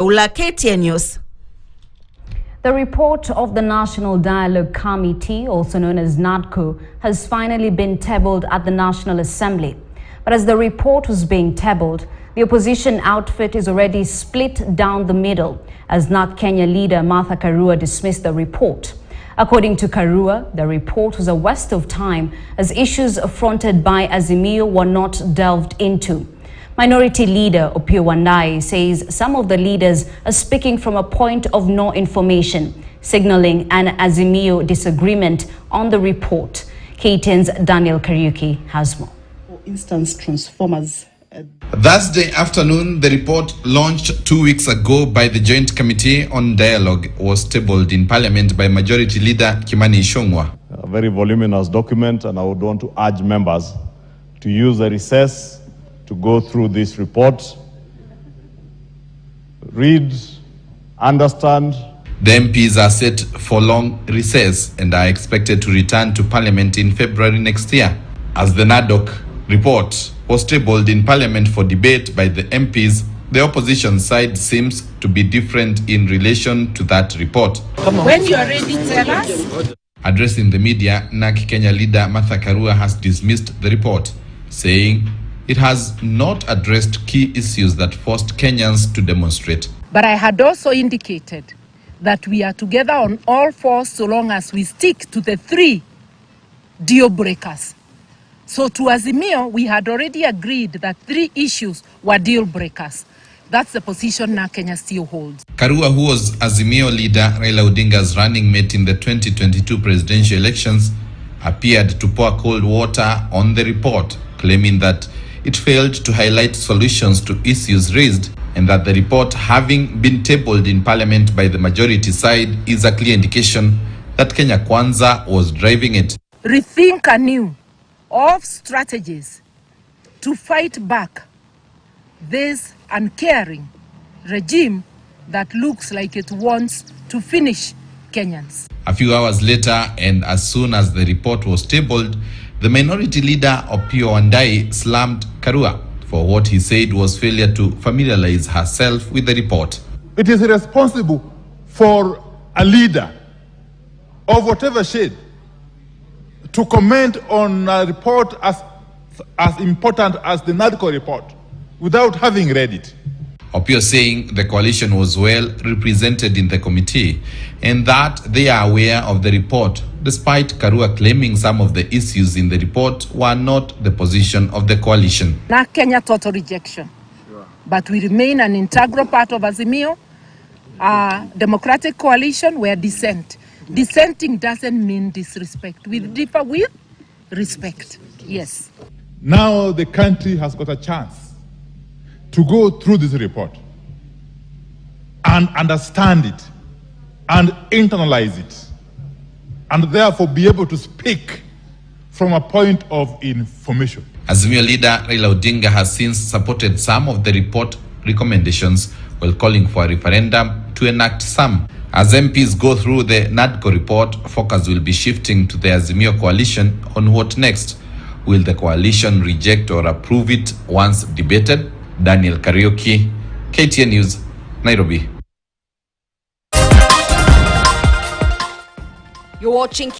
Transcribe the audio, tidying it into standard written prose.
KTN News. The report of the National Dialogue Committee, also known as NADOC, has finally been tabled at the National Assembly. But as the report was being tabled, the opposition outfit is already split down the middle, as NARC-Kenya leader Martha Karua dismissed the report. According to Karua, the report was a waste of time as issues affronted by Azimio were not delved into. Minority leader Opiyo Wandayi says some of the leaders are speaking from a point of no information, signaling an Azimio disagreement on the report. KTN's Daniel Kariuki has more. For instance, transformers. Thursday afternoon, the report launched 2 weeks ago by the Joint Committee on Dialogue was tabled in Parliament by Majority Leader Kimani Ichung'wah. A very voluminous document, and I would want to urge members to use a recess to go through this report, read, understand. The MPs are set for long recess and are expected to return to Parliament in February next year. As the NADOC report was tabled in Parliament for debate by the MPs, the opposition side seems to be different in relation to that report. When you are ready, tell us. Addressing the media, NARC-Kenya leader Martha Karua has dismissed the report, saying it has not addressed key issues that forced Kenyans to demonstrate. But I had also indicated that we are together on all fours so long as we stick to the 3 deal breakers. So to Azimio, we had already agreed that 3 issues were deal breakers. That's the position NARC-Kenya still holds. Karua, who was Azimio leader Raila Odinga's running mate in the 2022 presidential elections, appeared to pour cold water on the report, claiming that it failed to highlight solutions to issues raised and that the report, having been tabled in Parliament by the majority side, is a clear indication that Kenya Kwanza was driving it. Rethink anew of strategies to fight back this uncaring regime that looks like it wants to finish Kenyans. A few hours later, and as soon as the report was tabled, the minority leader Opiyo Wandayi slammed Karua for what he said was failure to familiarize herself with the report. It is irresponsible for a leader of whatever shade to comment on a report as important as the NADOC report without having read it. Opiyo saying the coalition was well represented in the committee and that they are aware of the report, despite Karua claiming some of the issues in the report were not the position of the coalition. NARC-Kenya total rejection. Sure. But we remain an integral part of Azimio, democratic coalition where dissent. Dissenting doesn't mean disrespect. We differ with respect. Yes. Now the country has got a chance to go through this report and understand it and internalize it, and therefore be able to speak from a point of information. Azimio leader Raila Odinga has since supported some of the report recommendations while calling for a referendum to enact some. As MPs go through the NADOC report, focus will be shifting to the Azimio coalition on what next. Will the coalition reject or approve it once debated? Daniel Kariuki, KTN News, Nairobi. You're watching